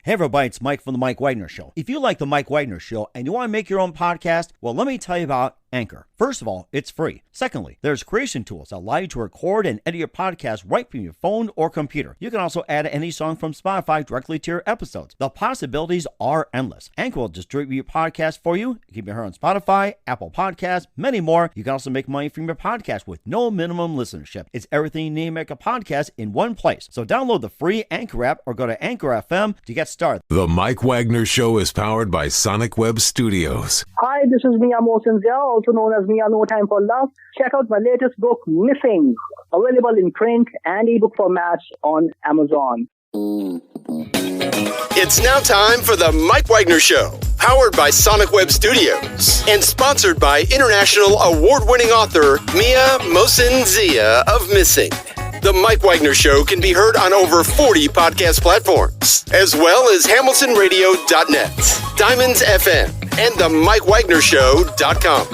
Hey everybody, it's Mike from The Mike Wagner Show. If you like The Mike Wagner Show and you want to make your own podcast, well, let me tell you about Anchor. First of all, it's free. Secondly, there's creation tools that allow you to record and edit your podcast right from your phone or computer. You can also add any song from Spotify directly to your episodes. The possibilities are endless. Anchor will distribute your podcast for you. You can be heard on Spotify, Apple Podcasts, many more. You can also make money from your podcast with no minimum listenership. It's everything you need to make a podcast in one place. So download the free Anchor app or go to Anchor FM to get started. The Mike Wagner Show is powered by Sonic Web Studios. Hi, this is Mia Mosensia, also known as Mia No Time for Love. Check out my latest book, Missing, available in print and ebook formats on Amazon. It's now time for the Mike Wagner Show, powered by Sonic Web Studios and sponsored by international award-winning author Mia Mosensia of Missing. The Mike Wagner Show can be heard on over 40 podcast platforms, as well as HamiltonRadio.net, Diamonds FM, and the MikeWagnerShow.com.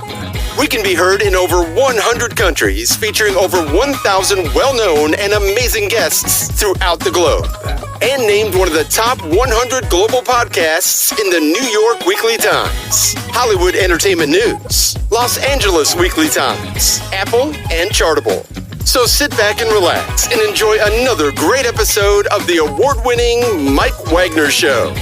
We can be heard in over 100 countries, featuring over 1,000 well-known and amazing guests throughout the globe. And named one of the top 100 global podcasts in the New York Weekly Times, Hollywood Entertainment News, Los Angeles Weekly Times, Apple, and Chartable. So sit back and relax and enjoy another great episode of the award-winning Mike Wagner Show.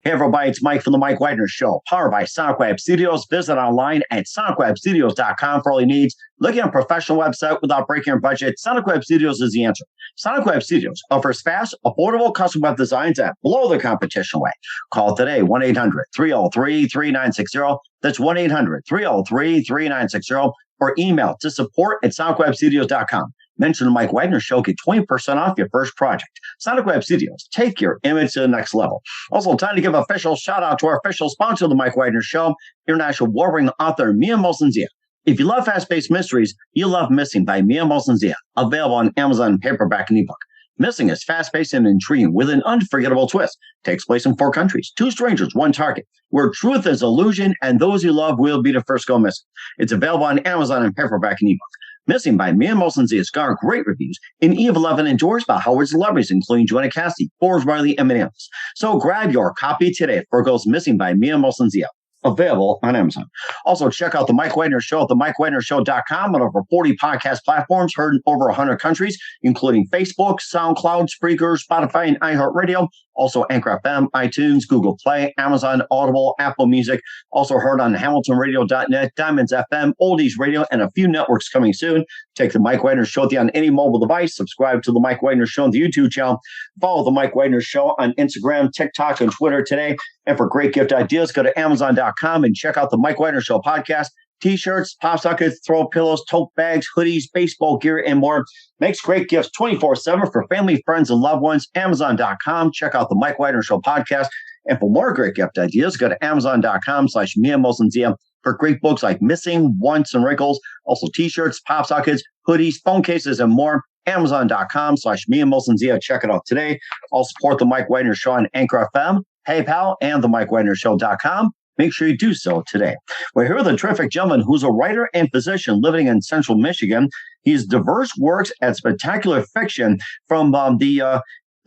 Hey everybody, it's Mike from The Mike Wagner Show, powered by Sonic Web Studios. Visit online at sonicwebstudios.com for all your needs. Looking at a professional website without breaking your budget, Sonic Web Studios is the answer. Sonic Web Studios offers fast, affordable custom web designs that blow the competition away. Call today, 1-800-303-3960. That's 1-800-303-3960. Or email to support@sonicwebstudios.com. Mention the Mike Wagner Show, get 20% off your first project. Sonic Web Studios, take your image to the next level. Also, time to give an official shout out to our official sponsor of the Mike Wagner Show, international award-winning author Mia Mosensia. If you love fast-paced mysteries, you'll love Missing by Mia Mosensia, available on Amazon paperback and ebook. Missing is fast-paced and intriguing with an unforgettable twist. Takes place in 4 countries, 2 strangers, 1 target, where truth is illusion and those you love will be the first go missing. It's available on Amazon and paperback and ebook. Missing by Mia Mosensia has garnered great reviews and even 11 endorsed by Howard celebrities, including Joanna Cassidy, Forbes Riley, and many others. So grab your copy today for Goes Missing by Mia Mosensia. Available on Amazon. Also, check out the Mike Wagner Show at themikewagnershow.com on over 40 podcast platforms heard in over 100 countries, including Facebook, SoundCloud, Spreaker, Spotify, and iHeartRadio. Also, Anchor FM, iTunes, Google Play, Amazon, Audible, Apple Music. Also heard on HamiltonRadio.net, Diamonds FM, Oldies Radio, and a few networks coming soon. Take the Mike Wagner Show on any mobile device. Subscribe to the Mike Wagner Show on the YouTube channel. Follow the Mike Wagner Show on Instagram, TikTok, and Twitter today. And for great gift ideas, go to Amazon.com and check out the Mike Wagner Show podcast. T-shirts, pop sockets, throw pillows, tote bags, hoodies, baseball gear, and more. Makes great gifts 24/7 for family, friends, and loved ones. Amazon.com. Check out the Mike Wagner Show podcast. And for more great gift ideas, go to Amazon.com/Mia Mosensia for great books like Missing, Once, and Wrinkles. Also T-shirts, pop sockets, hoodies, phone cases, and more. Amazon.com/Mia Mosensia. Check it out today. I'll support the Mike Wagner Show on Anchor FM, PayPal, and the MikeWagnerShow.com. Make sure you do so today. We're here with a terrific gentleman who's a writer and physician living in central Michigan. His diverse works and spectacular fiction from the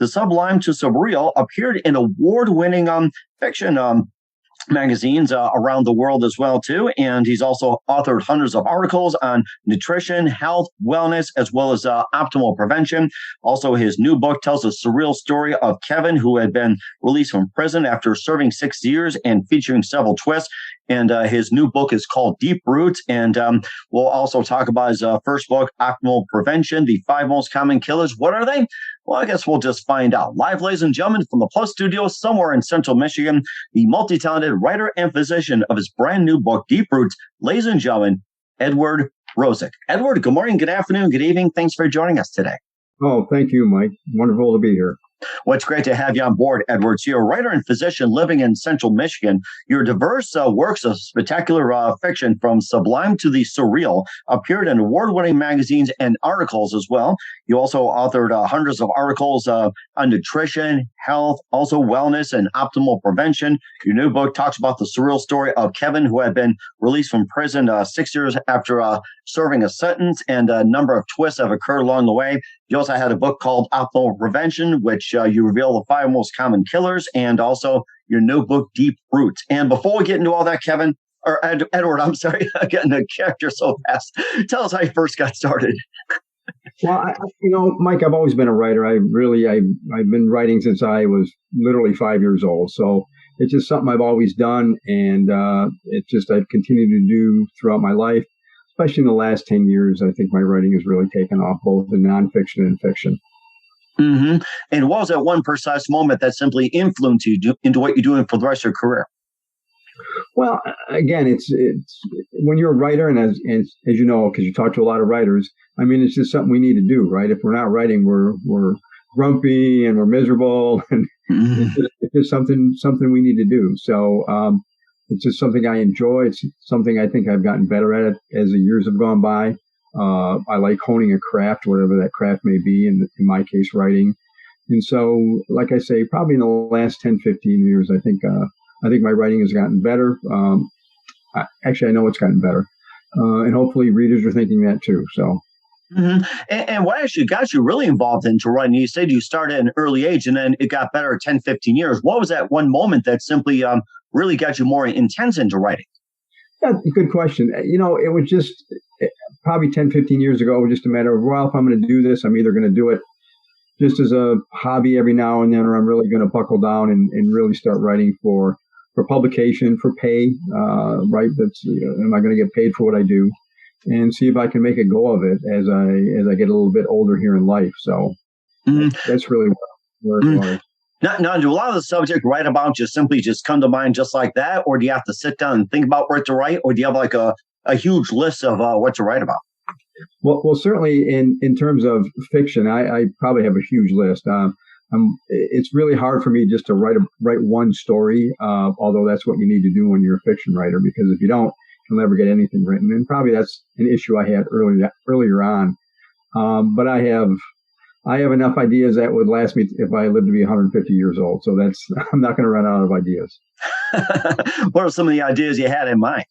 sublime to surreal appeared in award-winning fiction magazines around the world as well, too. And he's also authored hundreds of articles on nutrition, health, wellness, as well as optimal prevention. Also, his new book tells a surreal story of Kevin, who had been released from prison after serving 6 years and featuring several twists. And his new book is called Deep Roots. And we'll also talk about his first book, Optimal Prevention, the 5 most common killers. What are they? Well, I guess we'll just find out. Live, ladies and gentlemen, from the Plus Studio somewhere in central Michigan, the multi-talented writer and physician of his brand new book, Deep Roots, ladies and gentlemen, Edward Rosick. Edward, good morning, good afternoon, good evening. Thanks for joining us today. Oh, thank you, Mike. Wonderful to be here. Well, it's great to have you on board, Edward. So you're a writer and physician living in central Michigan. Your diverse works of spectacular fiction, from sublime to the surreal, appeared in award-winning magazines and articles as well. You also authored hundreds of articles on nutrition, health, also wellness, and optimal prevention. Your new book talks about the surreal story of Kevin, who had been released from prison 6 years after serving a sentence, and a number of twists have occurred along the way. You also had a book called Optimal Prevention, which you reveal the 5 most common killers, and also your new book, Deep Roots. And before we get into all that, Kevin, or Edward, I'm sorry, I'm getting a character so fast. Tell us how you first got started. Well, Mike, I've always been a writer. I've been writing since I was literally 5 years old. So it's just something I've always done, and it's just I've continued to do throughout my life. Especially in the last 10 years, I think my writing has really taken off, both in nonfiction and fiction. Mm-hmm. And what was that one precise moment that simply influenced you into what you're doing for the rest of your career? Well, again, it's when you're a writer, and as you know, because you talk to a lot of writers, I mean, it's just something we need to do, right? If we're not writing, we're grumpy and we're miserable, and it's just something we need to do. So it's just something I enjoy. It's something I think I've gotten better at it as the years have gone by. I like honing a craft, whatever that craft may be, in my case, writing. And so, like I say, probably in the last 10, 15 years, I think my writing has gotten better. Actually, I know it's gotten better. And hopefully readers are thinking that too. So. Mm-hmm. And what actually got you really involved into writing? You said you started at an early age and then it got better at 10, 15 years. What was that one moment that simply really got you more intense into writing? Yeah, good question. It was just probably 10, 15 years ago, it was just a matter of, well, if I'm going to do this, I'm either going to do it just as a hobby every now and then, or I'm really going to buckle down and really start writing for publication, for pay, right? That's, am I going to get paid for what I do? And see if I can make a go of it as I get a little bit older here in life. So that's really where it was. Now, do a lot of the subject write about just simply just come to mind just like that? Or do you have to sit down and think about what to write? Or do you have like a huge list of what to write about? Well, certainly in terms of fiction, I probably have a huge list. It's really hard for me just to write one story, although that's what you need to do when you're a fiction writer, because if you don't, you'll never get anything written. And probably that's an issue I had earlier on. But I have enough ideas that would last me if I lived to be 150 years old. So I'm not going to run out of ideas. What are some of the ideas you had in mind?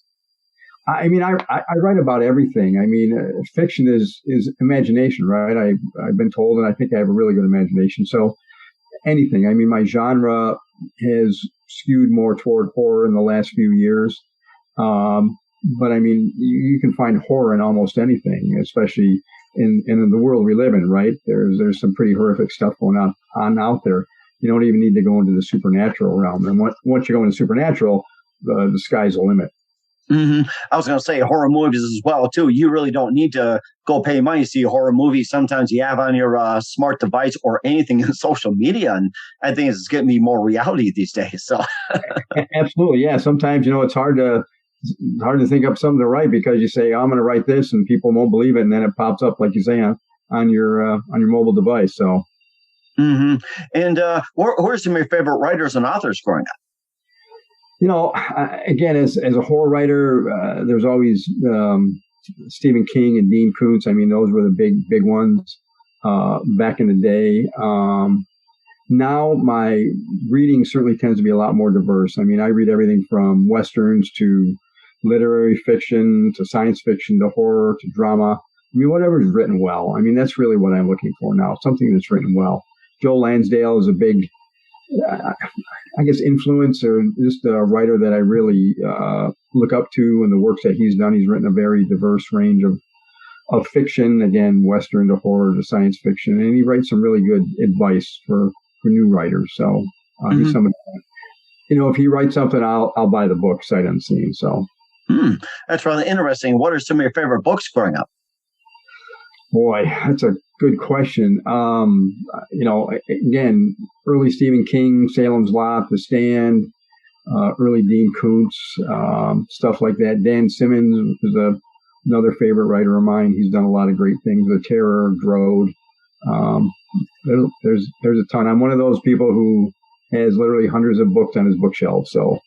I mean, I write about everything. I mean, fiction is imagination, right? I've been told, and I think I have a really good imagination. So anything. I mean, my genre has skewed more toward horror in the last few years. But I mean, you can find horror in almost anything, especially in the world we live in, right? There's some pretty horrific stuff going on out there. You don't even need to go into the supernatural realm. And once you go into supernatural, the sky's the limit. Mm-hmm. I was going to say horror movies as well, too. You really don't need to go pay money to see a horror movie. Sometimes you have on your smart device or anything in social media. And I think it's getting me more reality these days. So Absolutely. Yeah. Sometimes, it's hard to think up something to write because you say, I'm going to write this and people won't believe it. And then it pops up, like you say, on your mobile device. So. Mm-hmm. And who are some of your favorite writers and authors growing up? Again, as a horror writer, there's always Stephen King and Dean Koontz. I mean, those were the big ones back in the day. Now my reading certainly tends to be a lot more diverse. I mean, I read everything from Westerns to literary fiction to science fiction to horror to drama. I mean, whatever's written well. I mean, that's really what I'm looking for now, something that's written well. Joel Lansdale is a big, I guess, influence, or just a writer that I really look up to, and the works that he's done. He's written a very diverse range of fiction, again, Western to horror to science fiction, and he writes some really good advice for new writers. So he's someone, if he writes something, I'll buy the book sight unseen. So that's really interesting. What are some of your favorite books growing up? Boy, that's a good question. Again, early Stephen King, Salem's Lot, The Stand, early Dean Koontz, stuff like that. Dan Simmons is another favorite writer of mine. He's done a lot of great things. The Terror, Drode, there's a ton. I'm one of those people who has literally hundreds of books on his bookshelf. So.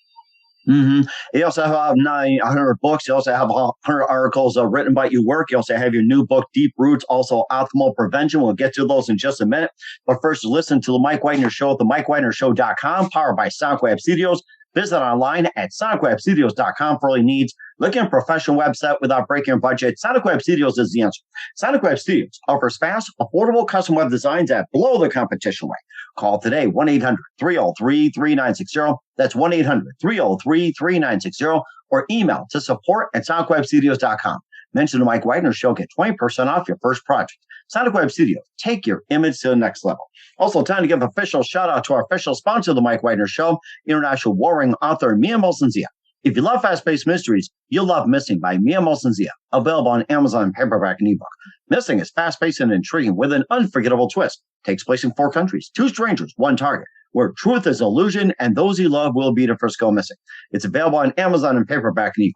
Mm-hmm. You also have 900 books. You also have 100 articles written about your work. You also have your new book, Deep Roots, also Optimal Prevention. We'll get to those in just a minute. But first, listen to the Mike Wagner Show at themikewagnershow.com, powered by SonicWeb Studios. Visit online at sonicwebstudios.com for all your needs. Look at a professional website without breaking your budget. Sonic Web Studios is the answer. Sonic Web Studios offers fast, affordable custom web designs that blow the competition away. Call today, 1-800-303-3960. That's 1-800-303-3960. Or email to support@sonicwebstudios.com. Mention the Mike Wagner Show. Get 20% off your first project. Sonic Web Studios. Take your image to the next level. Also, time to give official shout out to our official sponsor of the Mike Wagner Show, international warring author Mia Molson-Zia. If you love fast-paced mysteries, you'll love Missing by Mia Molson-Zia, available on Amazon paperback and ebook. Missing is fast-paced and intriguing with an unforgettable twist. Takes place in 4 countries, 2 strangers, 1 target, where truth is illusion and those you love will be the first go missing. It's available on Amazon and paperback and ebook.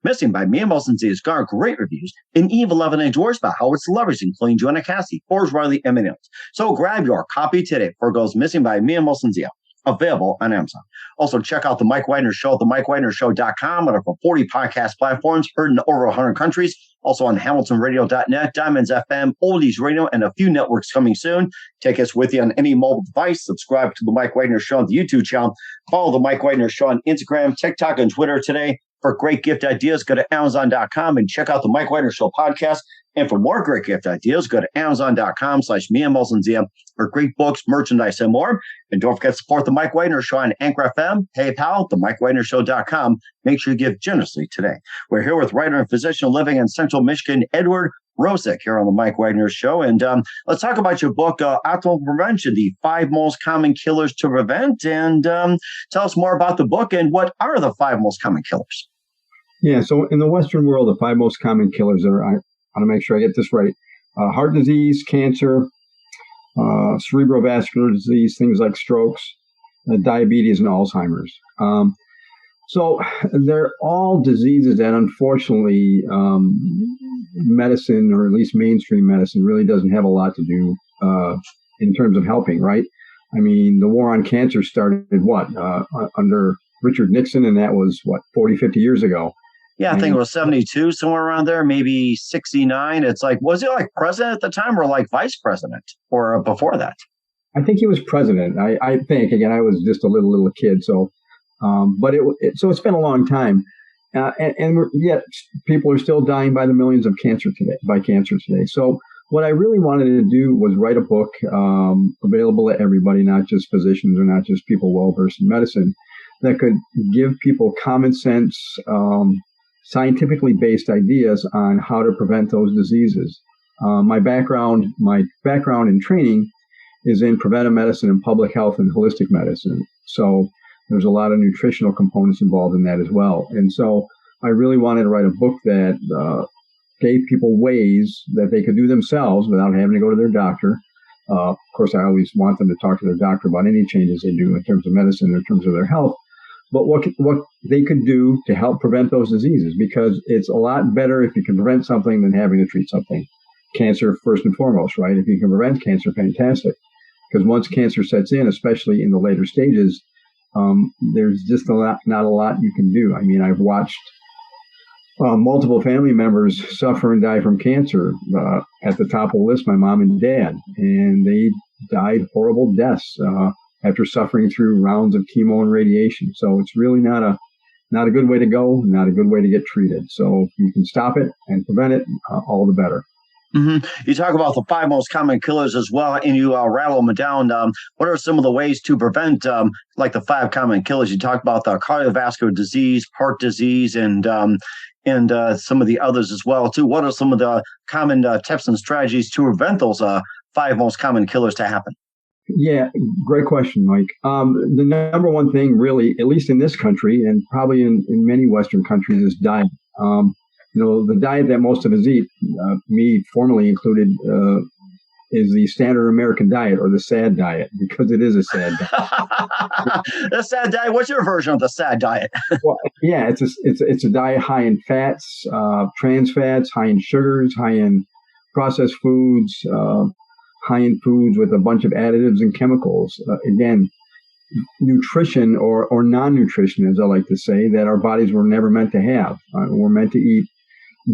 Missing by Mia Molson-Zia has garnered great reviews and even 11 endorsed by Howard celebrities, including Joanna Cassidy, Forbes Riley, and many others. So grab your copy today before it goes missing by Mia Molson-Zia. Available on Amazon. Also, check out the Mike Wagner Show at themikewagnershow.com on over 40 podcast platforms, heard in over 100 countries. Also on hamiltonradio.net, Diamonds FM, Oldies Radio, and a few networks coming soon. Take us with you on any mobile device. Subscribe to the Mike Wagner Show on the YouTube channel. Follow the Mike Wagner Show on Instagram, TikTok, and Twitter today. For great gift ideas, go to Amazon.com and check out the Mike Wagner Show podcast. And for more great gift ideas, go to Amazon.com/Mia Molson-Zia for great books, merchandise, and more. And don't forget to support the Mike Wagner Show on Anchor FM, PayPal, themikewagnershow.com. Make sure you give generously today. We're here with writer and physician living in Central Michigan, Edward Rosick, here on the Mike Wagner Show. And let's talk about your book, Optimal Prevention, the 5 most common killers to prevent. And tell us more about the book and what are the 5 most common killers? Yeah, so in the Western world, the 5 most common killers are, I want to make sure I get this right, heart disease, cancer, cerebrovascular disease, things like strokes, diabetes, and Alzheimer's. So they're all diseases that unfortunately medicine, or at least mainstream medicine, really doesn't have a lot to do in terms of helping, right? I mean, the war on cancer started under Richard Nixon, and that was 40, 50 years ago. Yeah, I think it was 72, somewhere around there, maybe 69. It's like, was he like president at the time or like vice president or before that? I think he was president. I think, again, I was just a little kid. So, but so it's been a long time. And yet people are still dying by the millions of cancer today. So what I really wanted to do was write a book available to everybody, not just physicians or not just people well-versed in medicine, that could give people common sense, scientifically based ideas on how to prevent those diseases. My background and training is in preventive medicine and public health and holistic medicine. So there's a lot of nutritional components involved in that as well. And so I really wanted to write a book that gave people ways that they could do themselves without having to go to their doctor. Of course, I always want them to talk to their doctor about any changes they do in terms of medicine, in terms of their health. But what they could do to help prevent those diseases, because it's a lot better if you can prevent something than having to treat something. Cancer first and foremost, right? If you can prevent cancer, fantastic. Because once cancer sets in, especially in the later stages, there's just not a lot you can do. I mean, I've watched multiple family members suffer and die from cancer. At the top of the list, my mom and dad, and they died horrible deaths after suffering through rounds of chemo and radiation. So it's really not a good way to go, not a good way to get treated. So if you can stop it and prevent it, all the better. Mm-hmm. You talk about the 5 most common killers as well, and you rattle them down. What are some of the ways to prevent, like the 5 common killers? You talk about the cardiovascular disease, heart disease, and some of the others as well, too. What are some of the common tips and strategies to prevent those 5 most common killers to happen? Yeah, great question, Mike. The number one thing, really, at least in this country and probably in many Western countries, is diet. The diet that most of us eat, me formerly included, is the standard American diet, or the SAD diet, because it is a SAD diet. The SAD diet. What's your version of the SAD diet? Well, yeah, it's a diet high in fats, trans fats, high in sugars, high in processed foods, high-end foods with a bunch of additives and chemicals. Again, nutrition or non-nutrition, as I like to say, that our bodies were never meant to have. We're meant to eat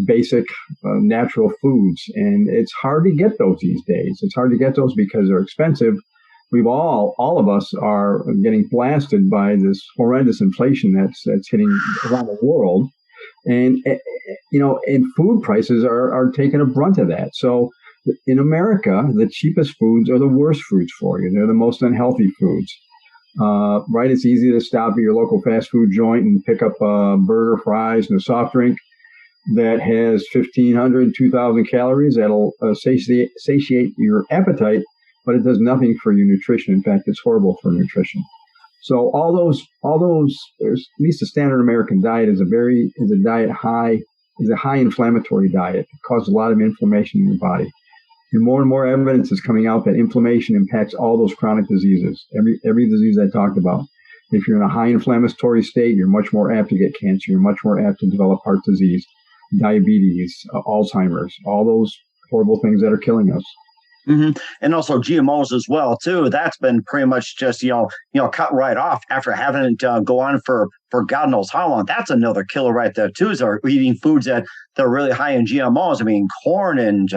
basic natural foods, and it's hard to get those these days. It's hard to get those because they're expensive. We've all of us are getting blasted by this horrendous inflation that's hitting around the world, and and food prices are taking a brunt of that. So in America, the cheapest foods are the worst foods for you. They're the most unhealthy foods. Right? It's easy to stop at your local fast food joint and pick up a burger, fries, and a soft drink that has 1,500, 2,000 calories. That'll satiate your appetite, but it does nothing for your nutrition. In fact, it's horrible for nutrition. So all those, at least the standard American diet is a high inflammatory diet. It causes a lot of inflammation in your body. And more evidence is coming out that inflammation impacts all those chronic diseases, every disease I talked about. If you're in a high inflammatory state, you're much more apt to get cancer. You're much more apt to develop heart disease, diabetes, Alzheimer's, all those horrible things that are killing us. Mm-hmm. And also GMOs as well, too. That's been pretty much just, cut right off after having it go on for God knows how long. That's another killer right there, too, is they're eating foods that are really high in GMOs. I mean, corn and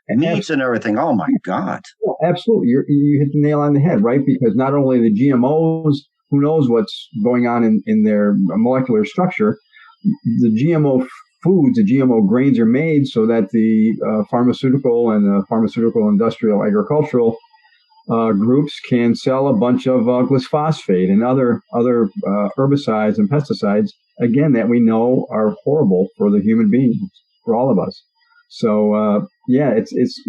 meats and everything. Oh, my God. Well, absolutely. You hit the nail on the head, right? Because not only the GMOs, who knows what's going on in their molecular structure, the GMO foods, the GMO grains are made so that the pharmaceutical and the pharmaceutical, industrial, agricultural groups can sell a bunch of glyphosate and other herbicides and pesticides, again, that we know are horrible for the human beings, for all of us. So, it's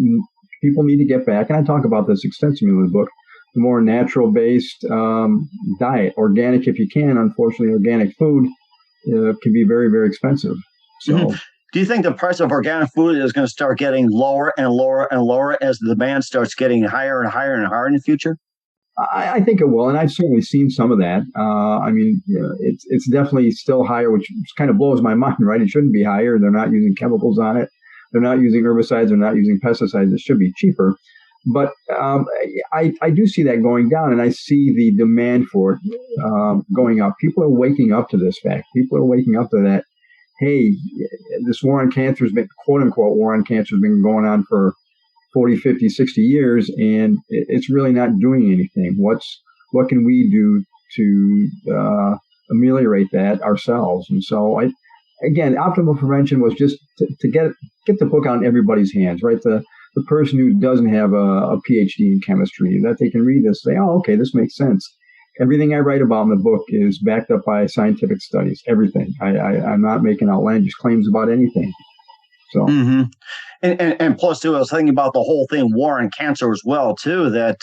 people need to get back, and I talk about this extensively in the book, the more natural-based diet, organic if you can. Unfortunately, organic food can be very, very expensive. So, mm-hmm. Do you think the price of organic food is going to start getting lower and lower and lower as the demand starts getting higher and higher and higher in the future? I think it will, and I've certainly seen some of that. It's definitely still higher, which kind of blows my mind, right? It shouldn't be higher. They're not using chemicals on it. They're not using herbicides. They're not using pesticides. It should be cheaper. But I do see that going down, and I see the demand for it going up. People are waking up to this fact. People are waking up to that. Hey, this war on cancer has been, quote unquote, war on cancer has been going on for 40, 50, 60 years, and it's really not doing anything. What can we do to ameliorate that ourselves? And so, again, optimal prevention was just to get the book out in everybody's hands, right? The person who doesn't have a PhD in chemistry, that they can read this, say, oh, okay, this makes sense. Everything I write about in the book is backed up by scientific studies, everything. I'm not making outlandish claims about anything. So, mm-hmm. and plus, too, I was thinking about the whole thing, war on cancer as well, too, that,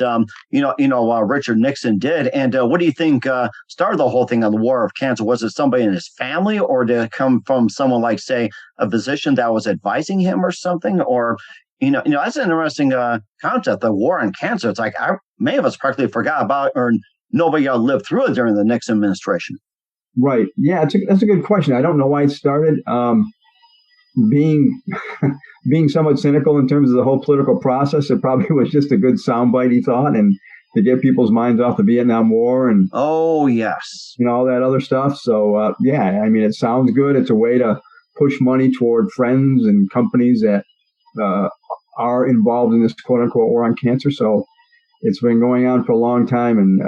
Richard Nixon did. And what do you think started the whole thing on the war of cancer? Was it somebody in his family, or did it come from someone like, say, a physician that was advising him or something? Or, that's an interesting concept, the war on cancer. It's like many of us practically forgot about, or nobody lived through it during the Nixon administration. Right. Yeah, that's a good question. I don't know why it started. Being somewhat cynical in terms of the whole political process, it probably was just a good soundbite, he thought, and to get people's minds off the Vietnam War and oh yes, all that other stuff. So it sounds good. It's a way to push money toward friends and companies that are involved in this quote unquote war on cancer. So it's been going on for a long time, and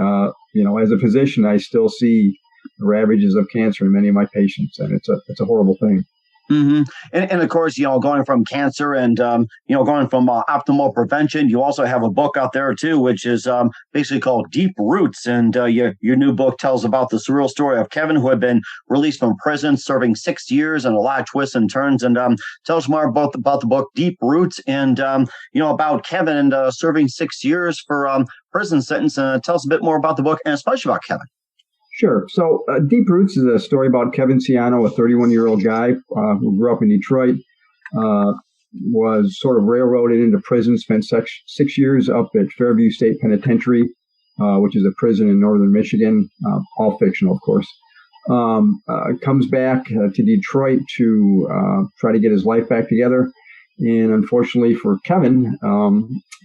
as a physician, I still see the ravages of cancer in many of my patients, and it's a horrible thing. Mm-hmm. And of course, going from cancer and, going from optimal prevention, you also have a book out there, too, which is basically called Deep Roots. And your new book tells about the surreal story of Kevin, who had been released from prison, serving 6 years and a lot of twists and turns. And tell us more about the book Deep Roots and, about Kevin and serving 6 years for prison sentence. And tell us a bit more about the book and especially about Kevin. Sure. So Deep Roots is a story about Kevin Ciano, a 31-year-old guy who grew up in Detroit, was sort of railroaded into prison, spent 6 years up at Fairview State Penitentiary, which is a prison in northern Michigan, all fictional, of course. Comes back to Detroit to try to get his life back together. And unfortunately for Kevin,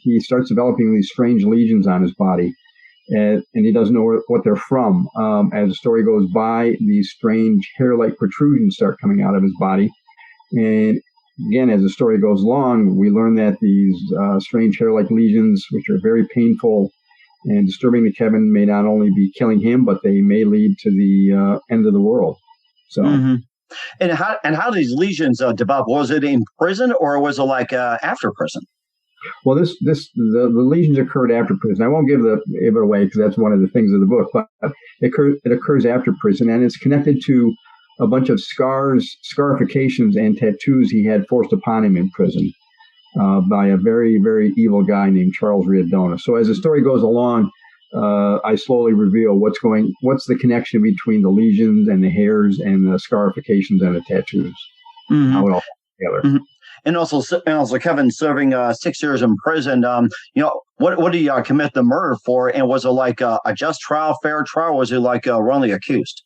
he starts developing these strange lesions on his body. And he doesn't know what they're from. As the story goes by, these strange hair-like protrusions start coming out of his body. And again, as the story goes along, we learn that these strange hair-like lesions, which are very painful and disturbing to Kevin, may not only be killing him, but they may lead to the end of the world. So, and how did these lesions develop? Was it in prison or was it like after prison? Well, the lesions occurred after prison. I won't give it away because that's one of the things of the book, but it occurs after prison, and it's connected to a bunch of scarifications, and tattoos he had forced upon him in prison by a very, very evil guy named Charles Riodona. So as the story goes along, I slowly reveal what's the connection between the lesions and the hairs and the scarifications and the tattoos. How it all comes together. And also, Kevin serving 6 years in prison. What did he commit the murder for? And was it like a just trial, fair trial? Or was he like wrongly accused?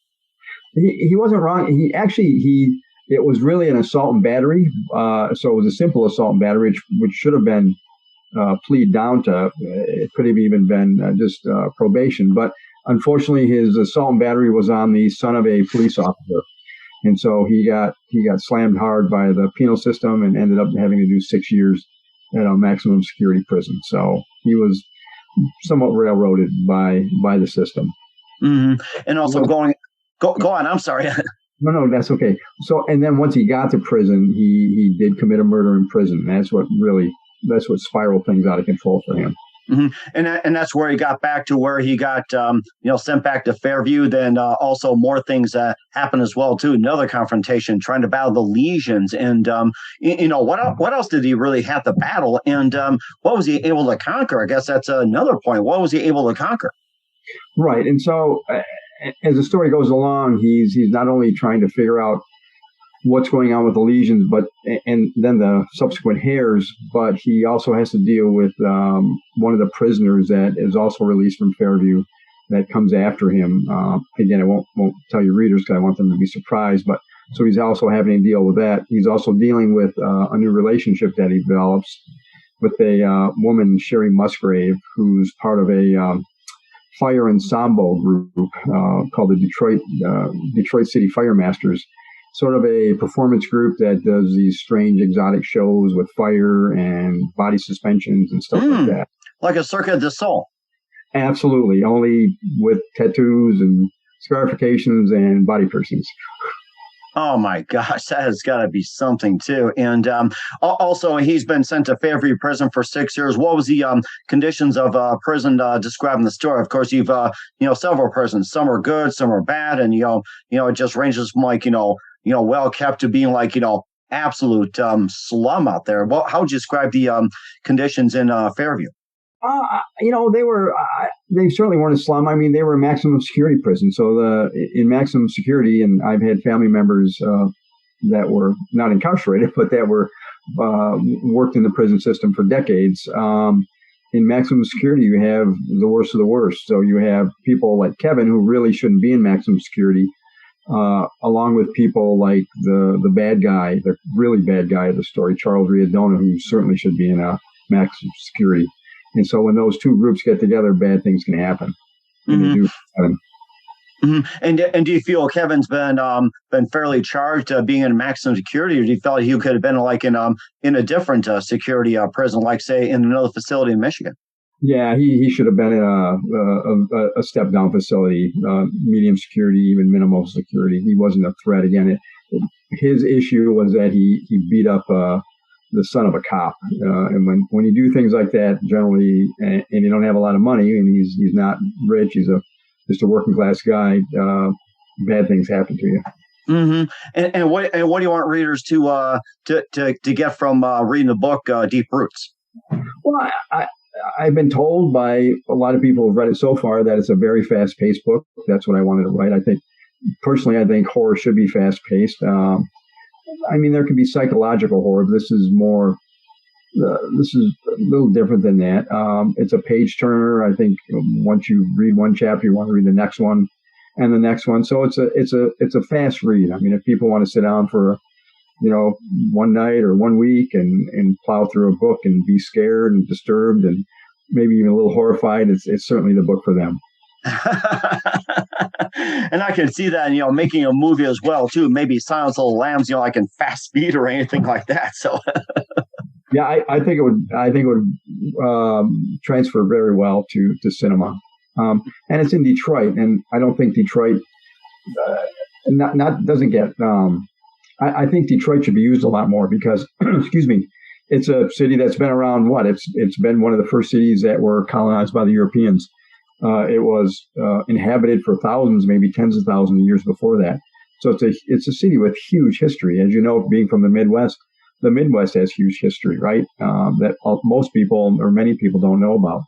He wasn't wrong. It was really an assault and battery. So it was a simple assault and battery, which should have been plead down to. It could have even been just probation. But unfortunately, his assault and battery was on the son of a police officer. And so he got slammed hard by the penal system and ended up having to do 6 years at a maximum security prison. So he was somewhat railroaded by the system. And also go on. I'm sorry. No, that's okay. So, and then once he got to prison, he did commit a murder in prison. That's what spiraled things out of control for him. And that's where he got back to where he got sent back to Fairview. Then also more things happened as well too. Another confrontation trying to battle the lesions, and what else did he really have to battle, and what was he able to conquer? I guess that's another point. What was he able to conquer? Right, and so as the story goes along, he's not only trying to figure out what's going on with the lesions, and then the subsequent hairs, but he also has to deal with one of the prisoners that is also released from Fairview that comes after him. Again, I won't tell you readers because I want them to be surprised, but so he's also having to deal with that. He's also dealing with a new relationship that he develops with a woman, Sherry Musgrave, who's part of a fire ensemble group called the Detroit City Fire Masters. Sort of a performance group that does these strange exotic shows with fire and body suspensions and stuff like that. Like a Cirque du Soleil. Absolutely. Only with tattoos and scarifications and body piercings. Oh my gosh, that has got to be something too. And also, he's been sent to Fairview Prison for 6 years. What was the conditions of prison described in the story? Of course, you've several prisons. Some are good, some are bad, and it just ranges from like well kept to being like absolute slum out there. Well, how would you describe the conditions in Fairview? They certainly weren't a slum. I mean, they were a maximum security prison. So in maximum security, and I've had family members that were not incarcerated, but that were worked in the prison system for decades. In maximum security, you have the worst of the worst. So you have people like Kevin who really shouldn't be in maximum security, along with people like the bad guy, the really bad guy of the story, Charles Riodona, who certainly should be in maximum security. And so when those two groups get together, bad things can happen. And they do happen. And do you feel Kevin's been fairly charged being in maximum security, or do you feel like he could have been like in a different security prison, like say in another facility in Michigan? Yeah, he should have been in a step down facility, medium security, even minimal security. He wasn't a threat. Again, his issue was that he beat up the son of a cop, and when you do things like that, generally, and you don't have a lot of money, and he's not rich, he's just a working class guy, bad things happen to you. And what do you want readers to get from reading the book Deep Roots? Well, I've been told by a lot of people who've read it so far that it's a very fast-paced book. That's what I wanted to write. I think horror should be fast-paced. I mean, there can be psychological horror. This is a little different than that. It's a page turner. I think once you read one chapter, you want to read the next one and the next one. So it's a fast read. I mean, if people want to sit down for one night or 1 week and plow through a book and be scared and disturbed and maybe even a little horrified, it's certainly the book for them. And I can see that, making a movie as well too. Maybe Silence of the Lambs, like in fast speed or anything like that. So, yeah, I think it would transfer very well to cinema. And it's in Detroit, and I don't think Detroit doesn't get. I think Detroit should be used a lot more because, excuse me, it's a city that's been around. It's been one of the first cities that were colonized by the Europeans. It was inhabited for thousands, maybe tens of thousands of years before that. So it's a city with huge history. As you know, being from the Midwest has huge history, right? That most people or many people don't know about.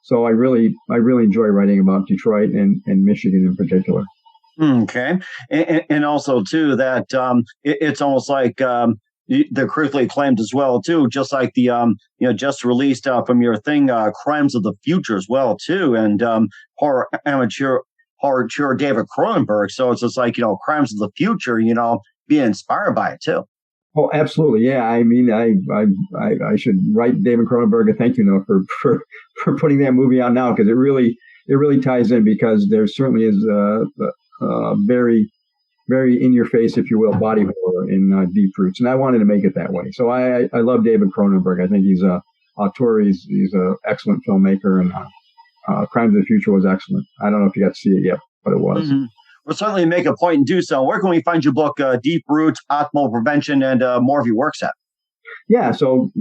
So I really enjoy writing about Detroit and Michigan in particular. Okay, and also too that it's almost like they're critically acclaimed as well too, just like the just released from your thing, Crimes of the Future as well too, and horror David Cronenberg. So it's just like Crimes of the Future, being inspired by it too. Oh, absolutely, yeah. I mean, I should write David Cronenberg a thank you note for putting that movie out now, because it really ties in, because there certainly is very, very in your face, if you will, body horror in Deep Roots, and I wanted to make it that way. So I love David Cronenberg. I think he's a auteur. He's an excellent filmmaker, and Crimes of the Future was excellent. I don't know if you got to see it yet, but it was. Mm-hmm. We'll certainly make a point and do so. Where can we find your book, Deep Roots, Optimal Prevention, and more of your works at? Yeah, so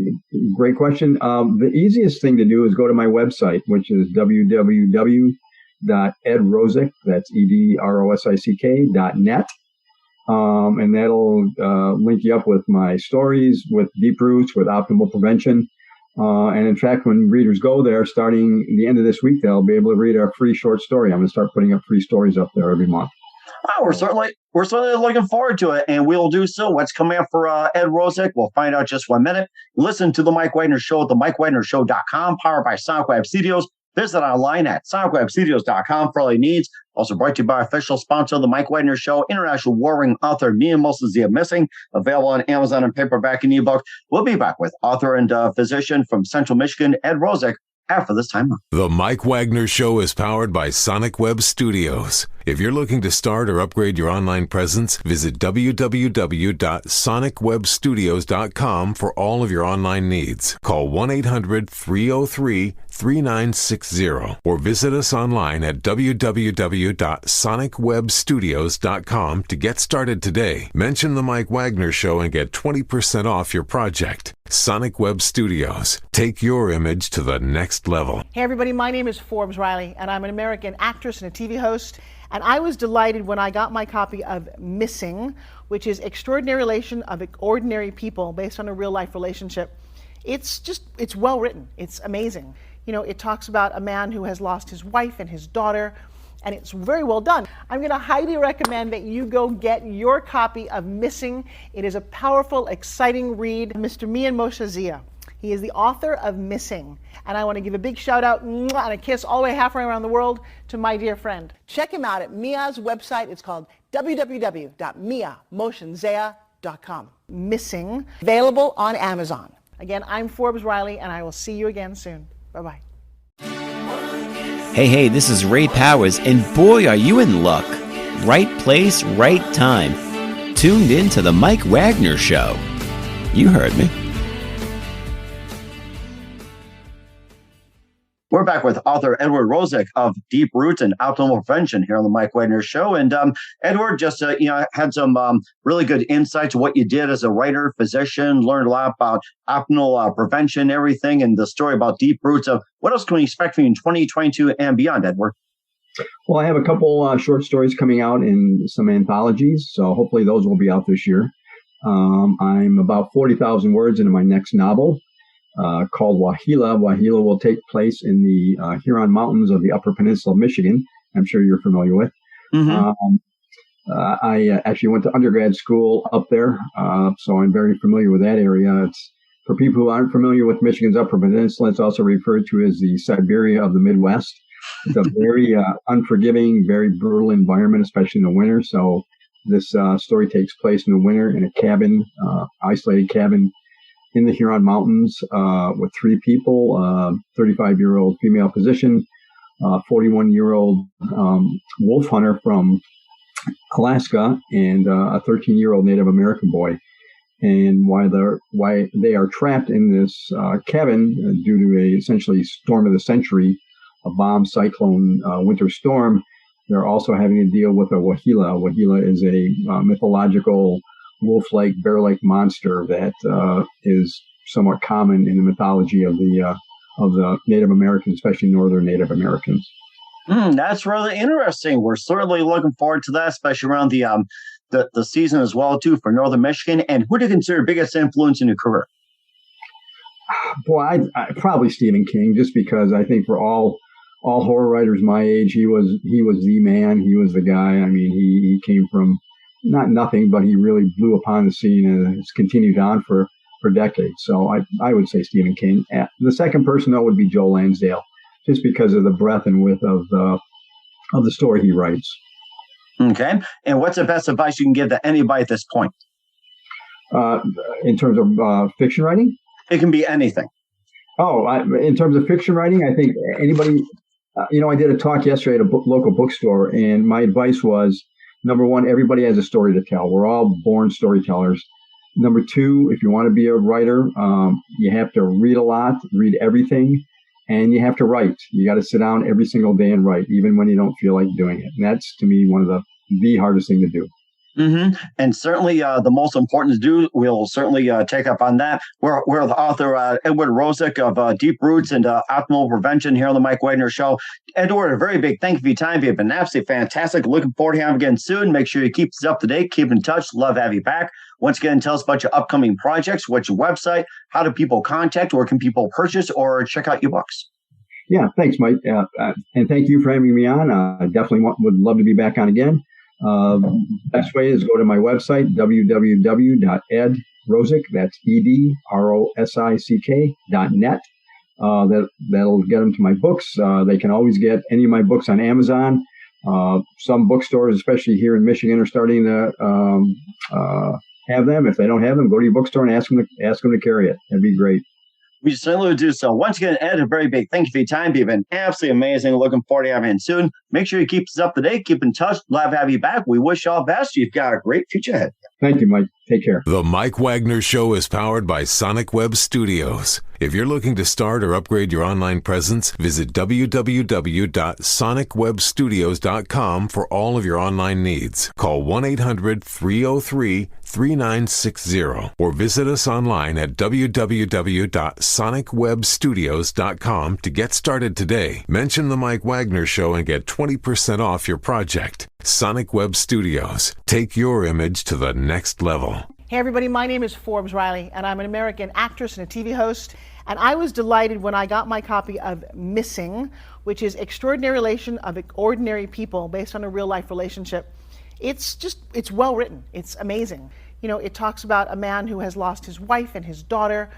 great question. The easiest thing to do is go to my website, which is www.edrosick, that's EDROSICK.net. And that'll link you up with my stories, with Deep Roots, with Optimal Prevention. And in fact, when readers go there, starting the end of this week, they'll be able to read a free short story. I'm going to start putting up free stories up there every month. Oh, we're certainly looking forward to it, and we'll do so. What's coming up for Ed Rosick? We'll find out just 1 minute. Listen to the Mike Wagner Show at themikewagnershow.com, powered by Sonic Web Studios. Visit online at sonicwebstudios.com for all your needs. Also brought to you by official sponsor of the Mike Wagner Show, international warring author Mia Moses of Missing, available on Amazon and paperback and ebook. We'll be back with author and physician from Central Michigan, Ed Rosick, after this time. The Mike Wagner Show is powered by Sonic Web Studios. If you're looking to start or upgrade your online presence, visit www.sonicwebstudios.com for all of your online needs. Call 1-800-303-3960 or visit us online at www.sonicwebstudios.com to get started today. Mention the Mike Wagner Show and get 20% off your project. Sonic Web Studios. Take your image to the next level. Hey everybody, my name is Forbes Riley, and I'm an American actress and a TV host. And I was delighted when I got my copy of Missing, which is Extraordinary Relation of Ordinary People based on a real life relationship. It's well written. It's amazing. It talks about a man who has lost his wife and his daughter, and it's very well done. I'm going to highly recommend that you go get your copy of Missing. It is a powerful, exciting read. Mr. Mian Moshe Zia. He is the author of Missing. And I want to give a big shout out and a kiss all the way halfway around the world to my dear friend. Check him out at Mia's website. It's called www.miamotionzea.com. Missing, available on Amazon. Again, I'm Forbes Riley, and I will see you again soon. Bye-bye. Hey, this is Ray Powers, and boy, are you in luck. Right place, right time. Tuned in to the Mike Wagner Show. You heard me. We're back with author Edward Rosick of Deep Roots and Optimal Prevention here on the Mike Wagner Show. And Edward just had some really good insights to what you did as a writer, physician, learned a lot about optimal prevention, everything, and the story about Deep Roots. Of what else can we expect from you in 2022 and beyond, Edward? Well, I have a couple short stories coming out in some anthologies, so hopefully those will be out this year. I'm about 40,000 words into my next novel. Called Wahila. Wahila will take place in the Huron Mountains of the Upper Peninsula of Michigan. I'm sure you're familiar with. Mm-hmm. I actually went to undergrad school up there, so I'm very familiar with that area. It's, for people who aren't familiar with Michigan's Upper Peninsula, it's also referred to as the Siberia of the Midwest. It's a very unforgiving, very brutal environment, especially in the winter. So This story takes place in the winter in a cabin, isolated cabin in the Huron Mountains with three people, 35-year-old female physician, 41-year-old wolf hunter from Alaska, and a 13-year-old Native American boy. And why they are trapped in this cabin due to a essentially storm of the century, a bomb cyclone winter storm. They're also having to deal with a wahila. Wahila is a mythological wolf-like, bear-like monster that is somewhat common in the mythology of the Native Americans, especially Northern Native Americans. That's really interesting. We're certainly looking forward to that, especially around the season as well, too, for Northern Michigan. And who do you consider biggest influence in your career? Boy, I probably Stephen King, just because I think for all horror writers my age, he was the man. He was the guy. I mean, he came from not nothing, but he really blew upon the scene and has continued on for decades. So I would say Stephen King. The second person, though, would be Joel Lansdale, just because of the breadth and width of the story he writes. Okay. And what's the best advice you can give to anybody at this point? In terms of fiction writing? It can be anything. In terms of fiction writing, I think anybody, I did a talk yesterday at a local bookstore, and my advice was, number one, everybody has a story to tell. We're all born storytellers. Number two, if you want to be a writer, you have to read a lot, read everything, and you have to write. You got to sit down every single day and write, even when you don't feel like doing it. And that's, to me, one of the hardest thing to do. Mm-hmm. And certainly the most important to do, we'll certainly take up on that. We're the author, Edward Rosick of Deep Roots and Optimal Prevention here on the Mike Wagner Show. Edward, a very big thank you for your time. You've been absolutely fantastic. Looking forward to having you again soon. Make sure you keep us up to date. Keep in touch. Love to have you back. Once again, tell us about your upcoming projects. What's your website? How do people contact, or can people purchase or check out your books? Yeah, thanks, Mike. And thank you for having me on. Definitely would love to be back on again. Best way is go to my website, www.edrosick, that's edrosick.net. That'll get them to my books. They can always get any of my books on Amazon. Some bookstores, especially here in Michigan, are starting to have them. If they don't have them, go to your bookstore and ask them to carry it. That'd be great. We certainly would do so. Once again, Ed, a very big thank you for your time. You've been absolutely amazing. Looking forward to having you soon. Make sure you keep us up to date. Keep in touch. Love to have you back. We wish you all the best. You've got a great future ahead. Thank you, Mike. Take care. The Mike Wagner Show is powered by Sonic Web Studios. If you're looking to start or upgrade your online presence, visit www.sonicwebstudios.com for all of your online needs. Call 1-800-303-3960 or visit us online at www.sonicwebstudios.com to get started today. Mention the Mike Wagner Show and get 20% off your project. Sonic Web Studios. Take your image to the next level. Hey everybody, my name is Forbes Riley, and I'm an American actress and a TV host. And I was delighted when I got my copy of Missing, which is Extraordinary Relation of Ordinary People based on a real life relationship. It's well written. It's amazing. It talks about a man who has lost his wife and his daughter,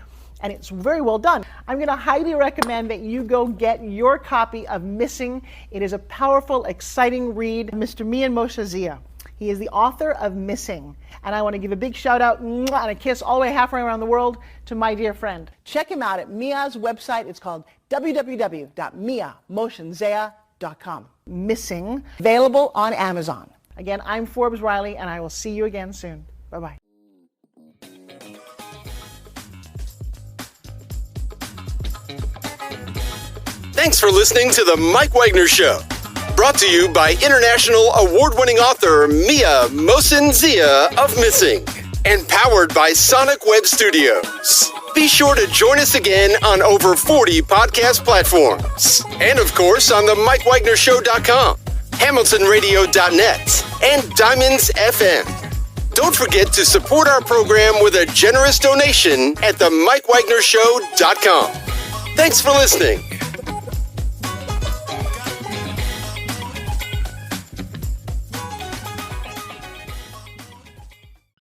and it's very well done. I'm going to highly recommend that you go get your copy of Missing. It is a powerful, exciting read. Mr. Mian Moshe Zia. He is the author of Missing. And I want to give a big shout out and a kiss all the way halfway around the world to my dear friend. Check him out at Mia's website. It's called www.miamosenzea.com. Missing, available on Amazon. Again, I'm Forbes Riley, and I will see you again soon. Bye-bye. Thanks for listening to The Mike Wagner Show. Brought to you by international award-winning author Mia Mohsen-Zia of Missing, and powered by Sonic Web Studios. Be sure to join us again on over 40 podcast platforms, and of course on the MikeWagnerShow.com, HamiltonRadio.net, and Diamonds FM. Don't forget to support our program with a generous donation at the MikeWagnerShow.com. Thanks for listening.